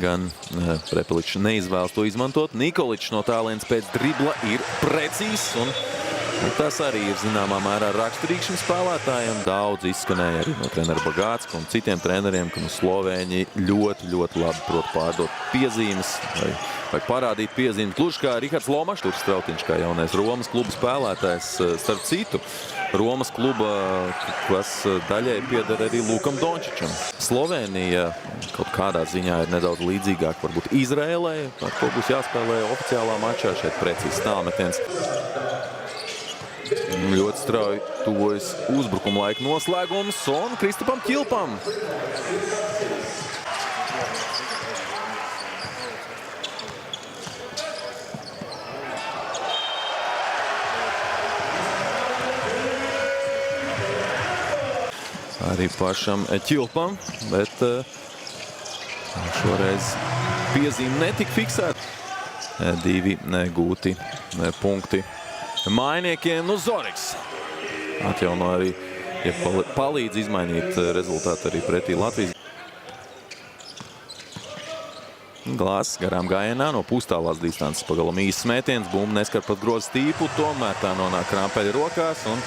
gan Prepeličs neizvēlas to izmantot. Nikoličs no tālienes pēc dribla ir precīzs, un tas arī ir zināmā mērā raksturīgs šim spēlētājiem. Daudz izskanēja arī no trenera Bagātska un citiem treneriem, ka Slovēņi ļoti labi prot pārdot piezīmes vai parādīt piezīmes. Gluži kā Rihards Lomašs, tur Strautiņš kā jaunais Romas kluba spēlētājs, starp citu. Romas kluba, kas daļai pieder arī Lukam Dončičam. Slovēnija kaut kādā ziņā ir nedaudz līdzīgāk varbūt Izrēlai, par ko būs jāspēlē oficiālā mačā. Šeit precīzi tālmetiens. Ļoti strauji tuvojas uzbrukuma laika noslēgums un Kristapam Ķilpam. Arī pašam Ķilpam, bet šoreiz piezīme netika fiksēta. 2 gūti punkti mainiekiem. Zoriks atjauno arī, ja palīdz izmainīt rezultātu arī pretī Latvijas. Glāzs garām gājienā no pustālās distances pagalam īsts mētiens. Bumba neskar pat groza stīpu, tomēr tā nonāk Krampeļa rokās un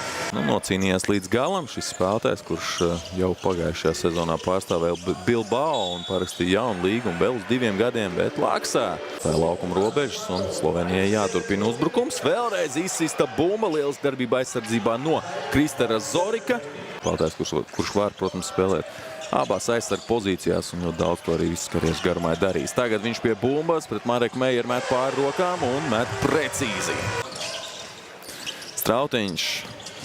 nocīnījās līdz galam. Šis spēlētājs, kurš jau pagājušajā sezonā pārstāvēja Bilbao un parakstīja jaunu līgumu vēl uz 2 gadiem, bet Laksā tā laukuma robežas un Slovenijai jāturpina uzbrukums. Vēlreiz izsista bumba, lielas darbība aizsardzībā no Kristera Zorika. Spēlētājs, kurš var, protams, spēlēt abās aizsargu pozīcijās un ļoti daudz to arī viss karjeras garumā ir darījis. Tagad viņš pie bumbas pret Mareku Mejeru met pāri rokām un met precīzi. Strautiņš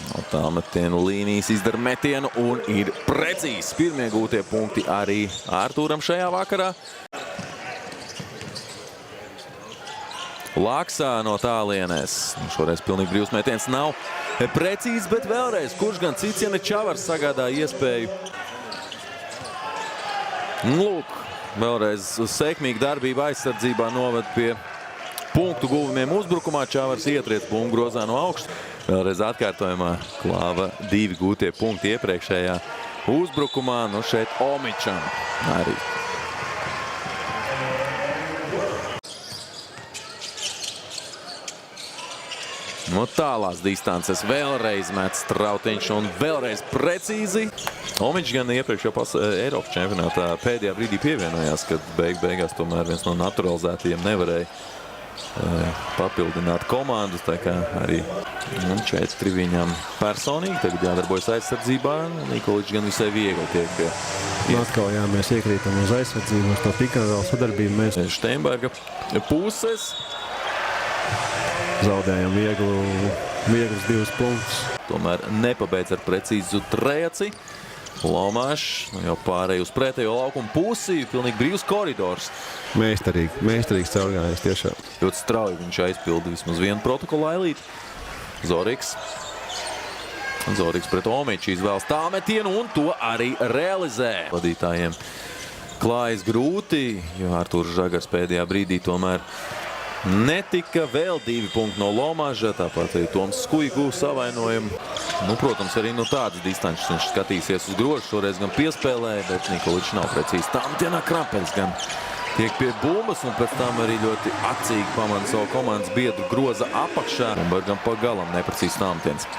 no tālmetienu līnijas izdara metienu un ir precīzi. Pirmie gūtie punkti arī Ārtūram šajā vakarā. Laksā no tālienes. Šoreiz pilnīgi brīvs metiens nav precīzi, bet vēlreiz, kurš gan cits, ja ne Čavars, sagādā iespēju. Lūk, vēlreiz sekmīga darbība aizsardzībā noved pie punktu guvumiem uzbrukumā. Čavars ietriec bumbu grozā no augšas. Vēlreiz atkārtojumā Klāva 2 gūtie punkti iepriekšējā uzbrukumā. Nu šeit Omičam arī. No tālās distances vēlreiz met Strautiņš un vēlreiz precīzi. Omičs gan iepriekš jau Eiropas čempionātā pēdējā brīdī pievienojās, kad beigās tomēr viens no naturalizētajiem nevarēja papildināt komandu. Tā kā arī 4 viņam personīgi tagad jādarbojas aizsardzībā. Nikoličs gan visai viegli tiek pie. Atkal jā, mēs iekrītam uz aizsardzību, uz to pikantālu sadarbību. Mēs Steinberga puses. Zaudējam vieglus 2 punktus. Tomēr nepabeidz ar precīzu treci. Lomašs jau pārēj uz pretējo laukumu pusi. Pilnīgi brīvs koridors. Meistarīgs caurgājums tiešām. Ļoti strauji viņš aizpilda vismaz vienu protokolu ailīti. Zoriks pret Omiču izvēlas tālmetienu un to arī realizē. Vadītājiem klājas grūti, jo Artūrs Žagars pēdējā brīdī tomēr netika. Vēl 2 punkti no Lomaža, tāpat arī Toms Skujgu savainojumu. Protams, arī no tādas distances viņš skatīsies uz grožu. Šoreiz gan piespēlēja, bet Nikoličs nav precīzi. Tālmetienā Krampeļs gan tiek pie bumbas un pēc tam arī ļoti acīgi pamana savu komandas biedru groza apakšā. Bumbergam pa galam neprecīzi tālmetiens.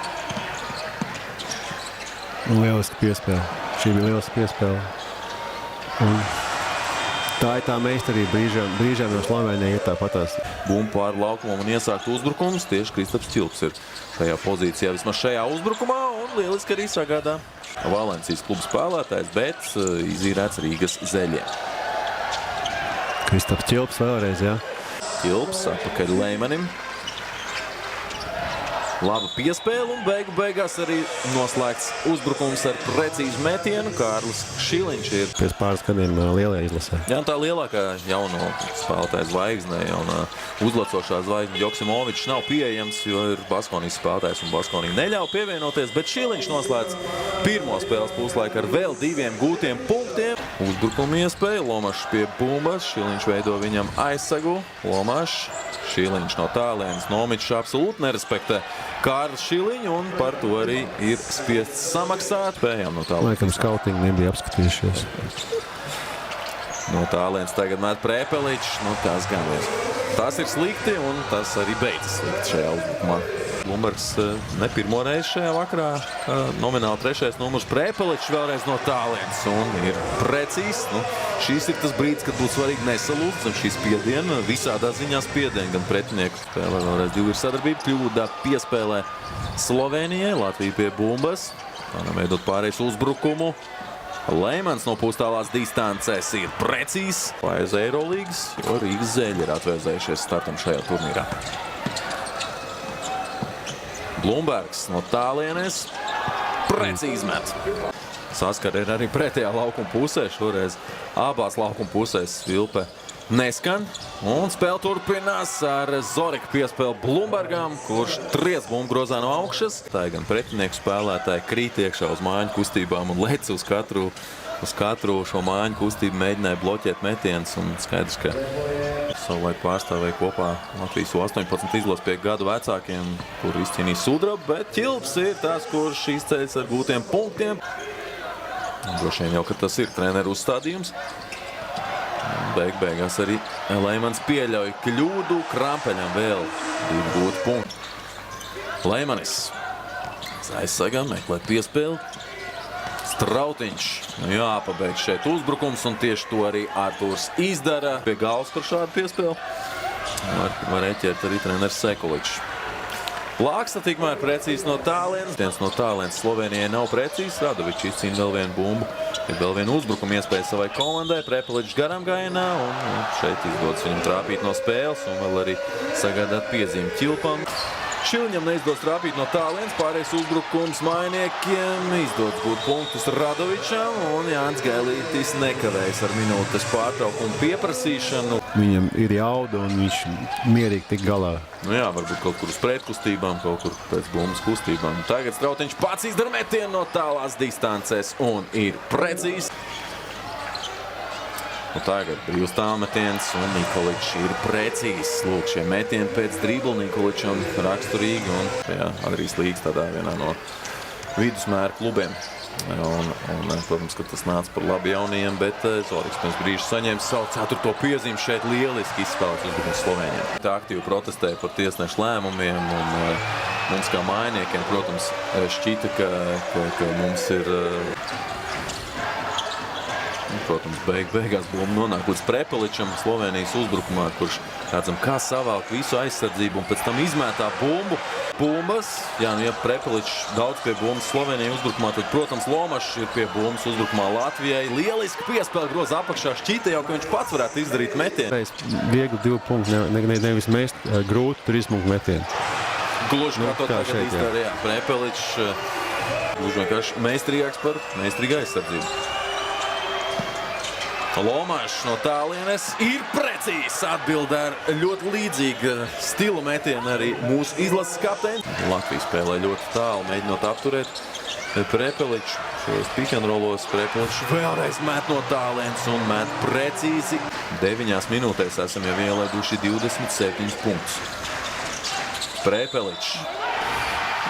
Lieliski piespēle. Šī bija lieliski piespēle. Tā ir tā meistarība brīžām no Slovēnijai ir tāpatās. Bumbu pāri laukumam un iesākt uzbrukums. Tieši Kristaps Ķilps ir šajā pozīcijā vismaz šajā uzbrukumā un lieliski arī sagādā Valencijas kluba spēlētājs, bet izīrēts Rīgas Zeļiem. Kristaps Ķilps vēlreiz, jā. Ķilps atpakaļ Leimanim. Laba piespēle un beigās arī noslēgts uzbrukums ar precīzu metienu. Kārlis Šiliņš ir pēc pāris gadiem lielajā izlasē. Jā, tā lielākā jauno spēlētāja zvaigznē, jaunā uzlacošā zvaigzne Joksimovičs nav pieejams, jo ir Baskonijas spēlētājs un Baskonija neļauj pievienoties, bet Šiliņš noslēdz pirmo spēles puslaiku ar vēl 2 gūtiem punktiem. Uzbrukuma iespēja, Lomašs pie bumbas, Šiliņš veido viņam aizsagu. Lomašs, Šiliņš no tālienes, Omičs absolūti nerespektē Kārlis Šiliņu un par to arī ir spiests samaksāt. Pējām no tālāk. Laikam skautingi nebija apskatījušies. No tālienes tagad met Prepeličs. Nu, tas gan ir. Tas ir slikti, un tas arī beidzas slikti šajā uzbrukumā. Blumbergs ne pirmo reizi šajā vakarā. Nomināli 3. numurs Prepeličs vēlreiz no tālienes un ir precīzs. Nu, šīs ir tas brīdis, kad būtu svarīgi nesalūzt zem šī spiediena. Visādā ziņā spiediena, gan pretinieku spēlē vēlreiz divu ir sadarbība. Kļūda piespēlē Slovenijai, Latvija pie bumbas. Plānam veidot pārējais uzbrukumu. Leimans no pustālās distancēs ir precīzs. Vai uz Eirolīgas, jo Rīgas Zeļi ir atvēzējušies startam šajā turnīrā. Blumbergs no tālienes precīzi met. Saskara ir arī pretējā laukuma pusē. Šoreiz abās laukuma pusēs Vilpe neskan. Un spēle turpinās ar Zorika piespēli Blumbergam, kurš triec bumbu grozā no augšas. Tā gan pretinieku spēlētāji krīt iekšā uz mājiņu kustībām un lec uz katru šo mājiņu kustību mēģināja bloķēt metienus. Un skaidrs, ka savulaik pārstāvēja kopā Latvijas 18 izlases pie gadu vecākiem, kur izcīnīja sudrabu, bet Ķilps ir tas, kurš izceļas ar gūtiem punktiem. Droši vien jau, ka tas ir treneru uzstādījums. Beigās arī Leimans pieļauj kļūdu. Krampeļam vēl 2 gūti punkti. Leimanis aizsargā, meklē piespēli. Strautiņš. Nu jāpabeidz šeit uzbrukums, un tieši to arī Artūrs izdara. Pie galvas par šādu piespēli var reķert arī treneris Sekuličs. Plāksta tikmēr precīzi no tālienes. Viens no tālienes Slovenijai nav precīzs. Radovičs izcīna vēl vienu bumbu. Ir vēl viena uzbrukuma iespēja savai komandai. Prepeličs garām gājienā, un šeit izdodas viņam trāpīt no spēles un vēl arī sagādāt piezīmi Ķilpam. Šilņam neizdodas trāpīt no tālienes. Pārējais uzbrukums mainiekiem. Izdodas gūt punktus Radovičam, un Jānis Gailītis nekavējas ar minūtes pārtraukumu pieprasīšanu. Viņam ir jauda, un viņš mierīgi tik galā. Nu jā, varbūt kaut kur uz pretkustībām, kaut kur pēc bumbas kustībām. Tagad Strautiņš pats izdara metienu no tālās distancēs un ir precīzs. Un tagad brīvs tālmetiens un Nikoličs ir precīzs. Lūk, šie metieni pēc dribla Nikoličam raksturīgi un šajā Adrijas līgas tādā vienā no vidusmēra klubiem. Un, protams, ka tas nāca par labi jaunajiem, bet Zoriks pirms brīža saņēma savu 4. piezīmi. Šeit lieliski izspēlēts uzbrukums Slovēņiem. Tā aktīvi protestēja par tiesnešu lēmumiem, un mums kā mājiniekiem, protams, šķita, ka mums ir... Protams, beigās bumba nonāk līdz Prepeličam Slovenijas uzbrukumā, kurš redzam, kā savalk visu aizsardzību un pēc tam izmētā bumbu. Bumbas, jā, nu ja Prepeličs daudz pie bumbas Slovenijas uzbrukumā, tad, protams, Lomašs ir pie bumbas uzbrukumā Latvijai. Lieliski piespēle groza apakšā, šķita jau, ka viņš pats varētu izdarīt metienu. Viegli 2 punkti, nevis mest, grūti tur izmukt metienu. Gluži kā to tagad izdara, jā. Prepeličs gluži vienkārši meistarīgāks par meistarīgu aizsardzību. Lomašs no tālienes ir precīzs. Atbild ar ļoti līdzīgu stilu metienu arī mūsu izlases kapteinis. Latvija spēlē ļoti tālu, mēģinot apturēt Prepeliču. Šajos pick-and-rollos Prepeličs vēlreiz met no tālienes un met precīzi. 9 minūtēs esam jau ielaiduši 27 punktus. Prepeličs.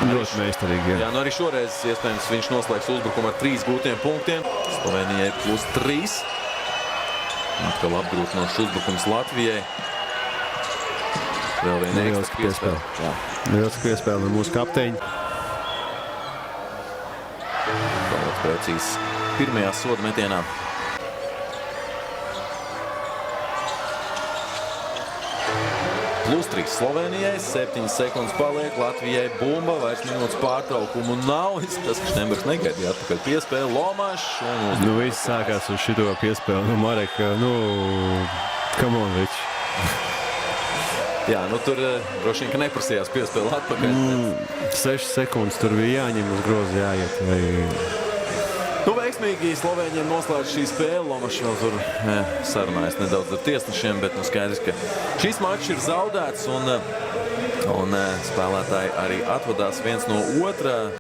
Ļoti meistarīgi, jā. Jā, nu arī šoreiz iespējams viņš noslēgs uzbrukumu ar 3 gūtiem punktiem. Slovenijai +3. Atkal apgrūtinošs uzbrukums Latvijai. Vēl viena ekstra piespēle. Lieliski piespēle no mūsu kapteiņa. Ļoti precīzs pirmajā soda metienā. +3 Slovenijai, 7 sekundes paliek. Latvijai bumba, vairs minūtes pārtraukumu nav. Tas, ka Štembergs negaidīja atpakaļ piespēle. Lomašs un uzbrukums. Nu, viss sākās uz šito piespēli. Nu, Marek, come on, vič. Jā, nu tur droši vien, ka neprasījās piespēle atpakaļ. 6 sekundes tur bija jāņem uz grozu, jāiet. Nu, veiksmīgi Slovēņiem noslēdz šī spēle. Lomašs vēl tur sarunājas nedaudz ar tiesnešiem, bet nu skaidrs, ka šis mačs ir zaudēts un spēlētāji arī atvadās viens no otra.